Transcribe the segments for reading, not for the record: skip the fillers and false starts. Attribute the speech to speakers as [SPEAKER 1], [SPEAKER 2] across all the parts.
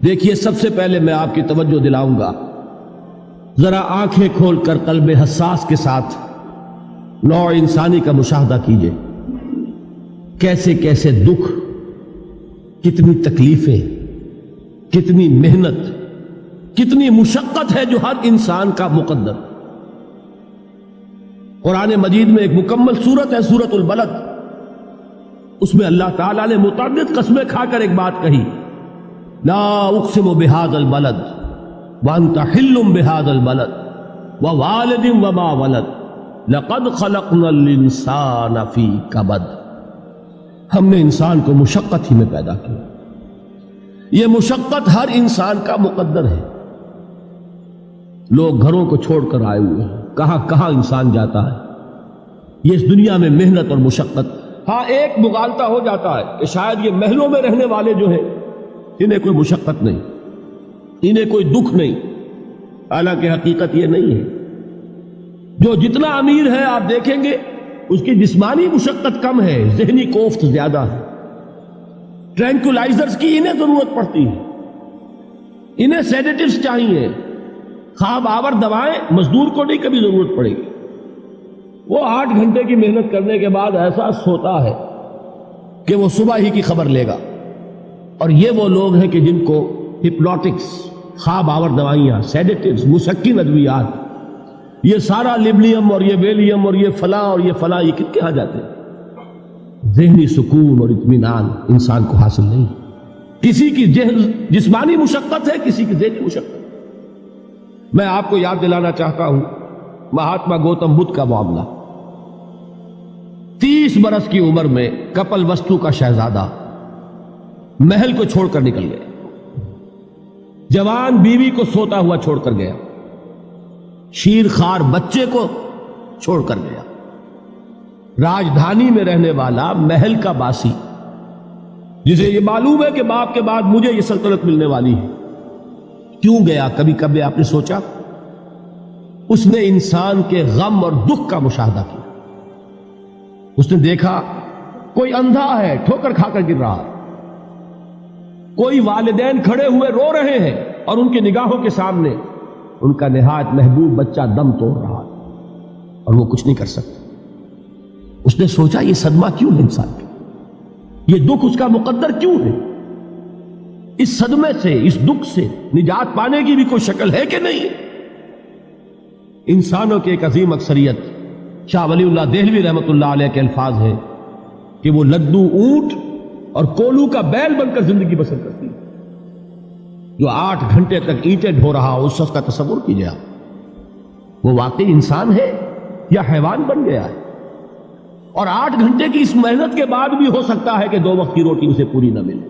[SPEAKER 1] دیکھیے، سب سے پہلے میں آپ کی توجہ دلاؤں گا، ذرا آنکھیں کھول کر قلب حساس کے ساتھ نوع انسانی کا مشاہدہ کیجئے۔ کیسے کیسے دکھ، کتنی تکلیفیں، کتنی محنت، کتنی مشقت ہے جو ہر انسان کا مقدر۔ قرآن مجید میں ایک مکمل سورت ہے، سورت البلد، اس میں اللہ تعالیٰ نے متعدد قسمیں کھا کر ایک بات کہی، لا اقسم بہذا البلد وانت حل بہذا البلد ووالد وما ولد لقد خلقنا الانسان فی کبد۔ ہم نے انسان کو مشقت ہی میں پیدا کیا، یہ مشقت ہر انسان کا مقدر ہے۔ لوگ گھروں کو چھوڑ کر آئے ہوئے ہیں، کہاں کہاں انسان جاتا ہے، یہ اس دنیا میں محنت اور مشقت۔ ہاں، ایک مغالطہ ہو جاتا ہے کہ شاید یہ محلوں میں رہنے والے جو ہیں انہیں کوئی مشقت نہیں، انہیں کوئی دکھ نہیں، حالانکہ حقیقت یہ نہیں ہے۔ جو جتنا امیر ہے آپ دیکھیں گے اس کی جسمانی مشقت کم ہے، ذہنی کوفت زیادہ ہے۔ ٹرینکولائزرز کی انہیں ضرورت پڑتی ہے، انہیں سیڈیٹیوز چاہیے، خواب آور دوائیں مزدور کو نہیں کبھی ضرورت پڑے گی۔ وہ 8 گھنٹے کی محنت کرنے کے بعد احساس ہوتا ہے کہ وہ صبح ہی کی خبر لے گا۔ اور یہ وہ لوگ ہیں کہ جن کو ہپنوٹکس، خواب آور دوائیاں، سیڈیٹیوز، مسکن ادویات، یہ سارا لیبلیم اور یہ ویلیم اور یہ فلاں اور یہ فلاں، یہ کہاں جاتے ہیں؟ ذہنی سکون اور اطمینان انسان کو حاصل نہیں۔ کسی کی جسمانی مشقت ہے، کسی کی ذہنی مشقت۔ میں آپ کو یاد دلانا چاہتا ہوں مہاتما گوتم بدھ کا معاملہ۔ 30 برس کی عمر میں کپل وستو کا شہزادہ محل کو چھوڑ کر نکل گیا، جوان بیوی کو سوتا ہوا چھوڑ کر گیا، شیر خوار بچے کو چھوڑ کر گیا۔ راجدھانی میں رہنے والا محل کا باسی، جسے یہ معلوم ہے کہ باپ کے بعد مجھے یہ سلطنت ملنے والی ہے، کیوں گیا؟ کبھی کبھی آپ نے سوچا؟ اس نے انسان کے غم اور دکھ کا مشاہدہ کیا۔ اس نے دیکھا کوئی اندھا ہے، ٹھوکر کھا کر گر رہا ہے، کوئی والدین کھڑے ہوئے رو رہے ہیں اور ان کی نگاہوں کے سامنے ان کا نہایت محبوب بچہ دم توڑ رہا ہے اور وہ کچھ نہیں کر سکتا۔ اس نے سوچا یہ صدمہ کیوں ہے انسان کا، یہ دکھ اس کا مقدر کیوں ہے؟ اس صدمے سے، اس دکھ سے نجات پانے کی بھی کوئی شکل ہے کہ نہیں؟ انسانوں کی ایک عظیم اکثریت، شاہ ولی اللہ دہلوی رحمۃ اللہ علیہ کے الفاظ ہیں کہ وہ لدو اونٹ اور کولو کا بیل بن کر زندگی بسر کرتی ہے۔ جو 8 گھنٹے تک اینٹیں ڈھو رہا ہو، اس شخص کا تصور کیجیے آپ، وہ واقعی انسان ہے یا حیوان بن گیا ہے؟ اور 8 گھنٹے کی اس محنت کے بعد بھی ہو سکتا ہے کہ 2 وقت کی روٹی اسے پوری نہ ملے۔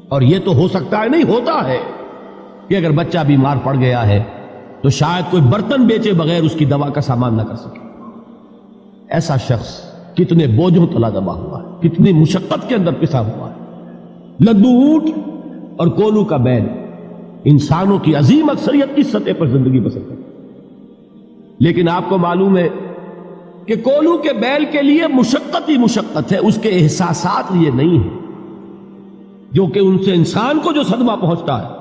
[SPEAKER 1] اور یہ تو ہو سکتا ہے، نہیں ہوتا ہے کہ اگر بچہ بیمار پڑ گیا ہے تو شاید کوئی برتن بیچے بغیر اس کی دوا کا سامان نہ کر سکے۔ ایسا شخص کتنے بوجھوں تلا دبا ہوا ہے، کتنی مشقت کے اندر پسا ہوا ہے۔ لدو اونٹ اور کولو کا بیل، انسانوں کی عظیم اکثریت کی سطح پر زندگی بسر کرتی ہے۔ لیکن آپ کو معلوم ہے کہ کولو کے بیل کے لیے مشقت ہی مشقت ہے، اس کے احساسات یہ نہیں ہیں جو کہ ان سے انسان کو جو صدمہ پہنچتا ہے۔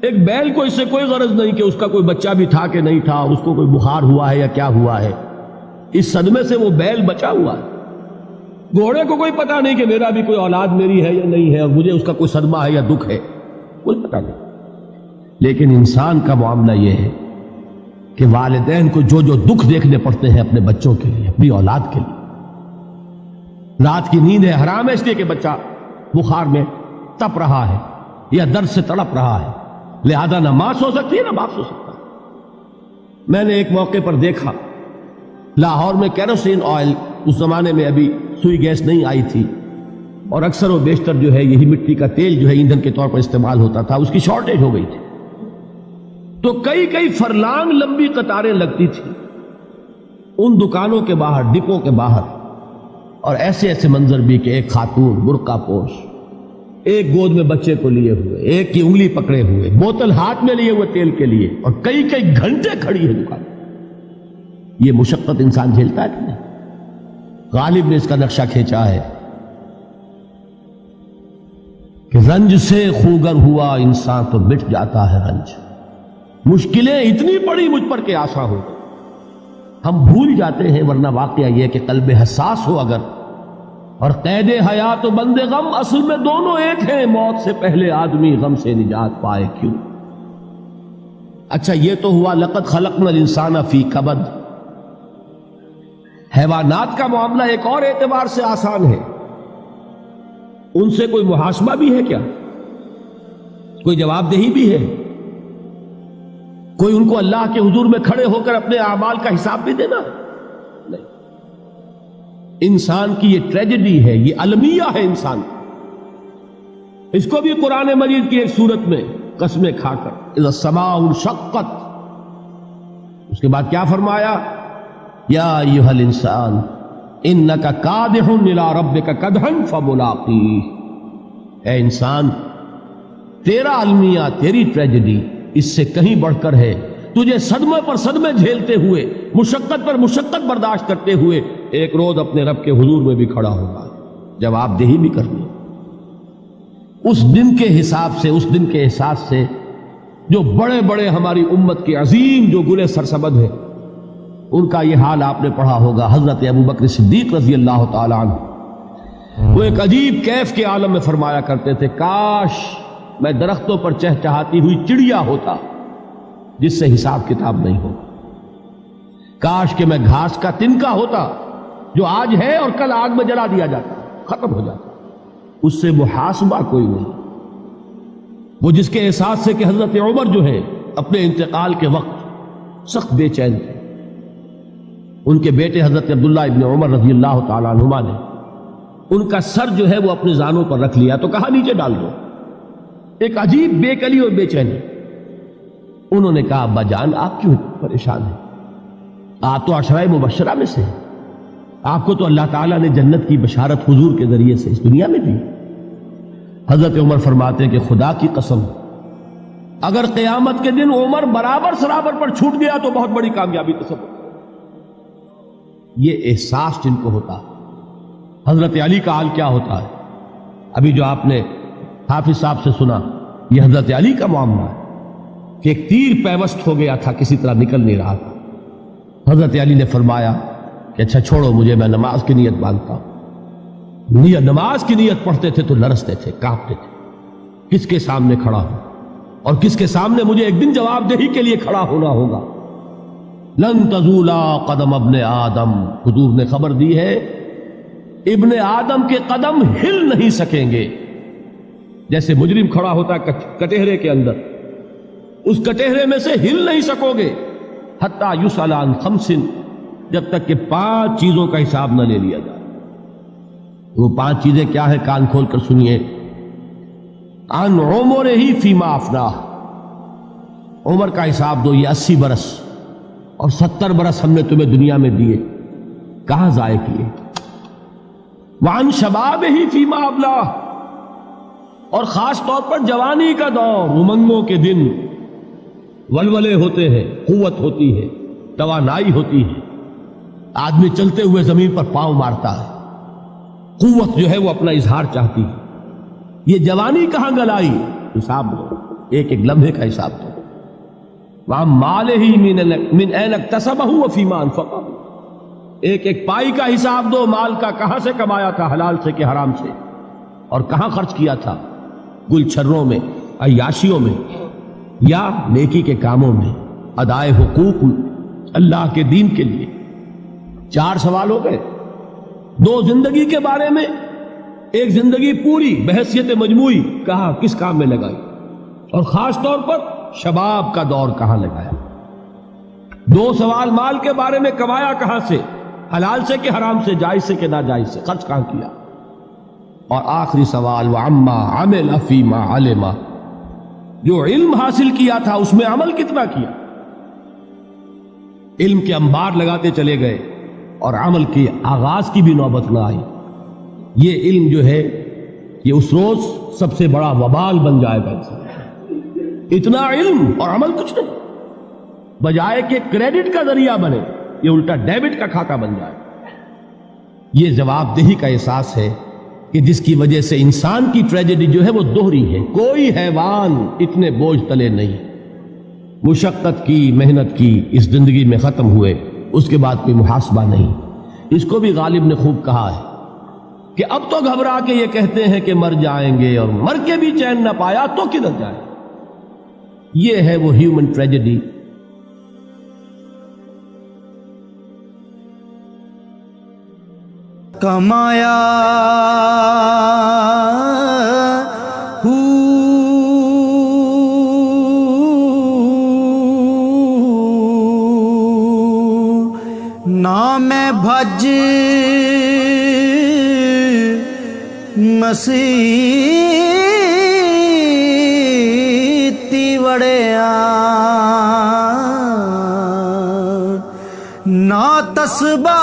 [SPEAKER 1] ایک بیل کو اس سے کوئی غرض نہیں کہ اس کا کوئی بچہ بھی تھا کہ نہیں تھا، اس کو کوئی بخار ہوا ہے یا کیا ہوا ہے، اس صدمے سے وہ بیل بچا ہوا ہے۔ گھوڑے کو کوئی پتہ نہیں کہ میرا بھی کوئی اولاد میری ہے یا نہیں ہے اور مجھے اس کا کوئی صدمہ ہے یا دکھ ہے، کوئی پتہ نہیں۔ لیکن انسان کا معاملہ یہ ہے کہ والدین کو جو جو دکھ دیکھنے پڑتے ہیں اپنے بچوں کے لیے، اپنی اولاد کے لیے۔ رات کی نیند ہے حرام ہے اس لیے کہ بچہ بخار میں تپ رہا ہے یا درد سے تڑپ رہا ہے، لہذا نہ ماں سو سکتی ہے نہ باپ سو سکتا۔ میں نے ایک موقع پر دیکھا، لاہور میں کیروسین آئل، اس زمانے میں ابھی سوئی گیس نہیں آئی تھی اور اکثر و بیشتر جو ہے یہی مٹی کا تیل جو ہے ایندھن کے طور پر استعمال ہوتا تھا، اس کی شارٹیج ہو گئی تھی۔ تو کئی فرلانگ لمبی قطاریں لگتی تھی ان دکانوں کے باہر، ڈپوں کے باہر، اور ایسے ایسے منظر بھی کہ ایک خاتون برقع پوش، ایک گود میں بچے کو لیے ہوئے، ایک کی انگلی پکڑے ہوئے، بوتل ہاتھ میں لیے ہوئے تیل کے لیے، اور کئی گھنٹے کھڑی ہے دکان۔ یہ مشقت انسان جھیلتا ہے کہ نہیں؟ غالب نے اس کا نقشہ کھینچا ہے کہ رنج سے خوگر ہوا انسان تو مٹ جاتا ہے رنج. مشکلیں اتنی پڑی مجھ پر کہ آسان ہو گئی. ہم بھول جاتے ہیں، ورنہ واقعہ یہ کہ قلب حساس ہو اگر، اور قید حیات و بند غم اصل میں دونوں ایک ہیں. موت سے پہلے آدمی غم سے نجات پائے کیوں؟ اچھا یہ تو ہوا لقد خلقنا الانسان فی کبد. حیوانات کا معاملہ ایک اور اعتبار سے آسان ہے. ان سے کوئی محاسبہ بھی ہے کیا؟ کوئی جواب دہی بھی ہے؟ کوئی ان کو اللہ کے حضور میں کھڑے ہو کر اپنے اعمال کا حساب بھی دینا؟ نہیں. انسان کی یہ ٹریجڈی ہے، یہ المیہ ہے انسان کی. اس کو بھی قرآن مجید کی ایک سورت میں قسمیں کھا کر اذا السماء انشقت، اس کے بعد کیا فرمایا؟ یا ایھا الانسان انک کادح الی ربک کدحا فملاقیہ. اے انسان، تیرا المیہ، تیری ٹریجڈی اس سے کہیں بڑھ کر ہے. تجھے صدمے پر صدمے جھیلتے ہوئے، مشقت پر مشقت برداشت کرتے ہوئے ایک روز اپنے رب کے حضور میں بھی کھڑا ہوگا، جواب دہی بھی کرنی. اس دن کے حساب سے، اس دن کے احساس سے جو بڑے بڑے ہماری امت کے عظیم جو گلے سرسبد ہیں، ان کا یہ حال آپ نے پڑھا ہوگا. حضرت ابوبکر صدیق رضی اللہ تعالی عنہ وہ ایک عجیب کیف کے عالم میں فرمایا کرتے تھے، کاش میں درختوں پر چہچہاتی ہوئی چڑیا ہوتا جس سے حساب کتاب نہیں ہوگا. کاش کہ میں گھاس کا تنکا ہوتا جو آج ہے اور کل آگ میں جلا دیا جاتا، ختم ہو جاتا، اس سے محاسبہ کوئی نہیں. وہ جس کے احساس سے کہ حضرت عمر جو ہے اپنے انتقال کے وقت سخت بے چین تھے. ان کے بیٹے حضرت عبداللہ ابن عمر رضی اللہ تعالی عنہما نے ان کا سر جو ہے وہ اپنے زانوں پر رکھ لیا تو کہا نیچے ڈال دو. ایک عجیب بے کلی اور بے چینی. انہوں نے کہا ابا جان آپ کیوں پریشان ہیں؟ آپ تو عشرہ مبشرہ میں سے، آپ کو تو اللہ تعالیٰ نے جنت کی بشارت حضور کے ذریعے سے اس دنیا میں دی. حضرت عمر فرماتے ہیں کہ خدا کی قسم اگر قیامت کے دن عمر برابر سرابر پر چھوٹ گیا تو بہت بڑی کامیابی تصور. یہ احساس جن کو ہوتا ہے. حضرت علی کا حال کیا ہوتا ہے؟ ابھی جو آپ نے حافظ صاحب سے سنا، یہ حضرت علی کا معاملہ ہے کہ ایک تیر پیوست ہو گیا تھا، کسی طرح نکل نہیں رہا تھا. حضرت علی نے فرمایا کہ اچھا چھوڑو مجھے، میں نماز کی نیت باندھتا ہوں. نماز کی نیت پڑھتے تھے تو لرزتے تھے، کانپتے تھے. کس کے سامنے کھڑا ہوں اور کس کے سامنے مجھے ایک دن جواب دہی کے لیے کھڑا ہونا ہوگا. لن تزولا قدم ابن آدم، حضور نے خبر دی ہے ابن آدم کے قدم ہل نہیں سکیں گے. جیسے مجرم کھڑا ہوتا ہے کٹہرے کے اندر، اس کٹہرے میں سے ہل نہیں سکو گے حتی یسأل عن خمس، جب تک کہ 5 چیزوں کا حساب نہ لے لیا جائے. وہ 5 چیزیں کیا ہے؟ کان کھول کر سنیے. عن عمرہ فیما افناہ، عمر کا حساب دو. یہ 80 برس اور 70 برس ہم نے تمہیں دنیا میں دیے، کہاں ضائع کیے؟ وعن شبابہ فیما ابلاہ، اور خاص طور پر جوانی کا دور، امنگوں کے دن، ولولے ہوتے ہیں، قوت ہوتی ہے، توانائی ہوتی ہے، آدمی چلتے ہوئے زمین پر پاؤں مارتا ہے، قوت جو ہے وہ اپنا اظہار چاہتی ہے. یہ جوانی کہاں گلائی؟ حساب دو، ایک ایک لمحے کا حساب دو. وہاں مالہ من این اکتسبہ وفیما انفقہ، ایک ایک پائی کا حساب دو. مال کا کہاں سے کمایا تھا، حلال سے کہ حرام سے، اور کہاں خرچ کیا تھا، گل چھروں میں، عیاشیوں میں، یا نیکی کے کاموں میں، ادائے حقوق اللہ کے دین کے لیے. 4 سوال ہو گئے. 2 زندگی کے بارے میں، ایک زندگی پوری بحیثیت مجموعی کہاں کس کام میں لگائی، اور خاص طور پر شباب کا دور کہاں لگایا. 2 سوال مال کے بارے میں، کمایا کہاں سے، حلال سے کہ حرام سے، جائز سے کہ ناجائز سے، خرچ کہاں کیا. اور آخری سوال وعما عمل فیما علم، جو علم حاصل کیا تھا اس میں عمل کتنا کیا. علم کے انبار لگاتے چلے گئے اور عمل کے آغاز کی بھی نوبت نہ آئی. یہ علم جو ہے یہ اس روز سب سے بڑا وبال بن جائے گا. اتنا علم اور عمل کچھ نہیں، بجائے کہ کریڈٹ کا ذریعہ بنے یہ الٹا ڈیبٹ کا کھاتا بن جائے. یہ جواب دہی کا احساس ہے کہ جس کی وجہ سے انسان کی ٹریجڈی جو ہے وہ دوہری ہے. کوئی حیوان اتنے بوجھ تلے نہیں. مشقت کی، محنت کی، اس زندگی میں ختم ہوئے، اس کے بعد کوئی محاسبہ نہیں. اس کو بھی غالب نے خوب کہا ہے کہ اب تو گھبرا کے یہ کہتے ہیں کہ مر جائیں گے، اور مر کے بھی چین نہ پایا تو کدھر جائے. یہ ہے وہ ہیومن ٹریجڈی.
[SPEAKER 2] کمایا نام بھج مسیتی وڑیا نا تسبا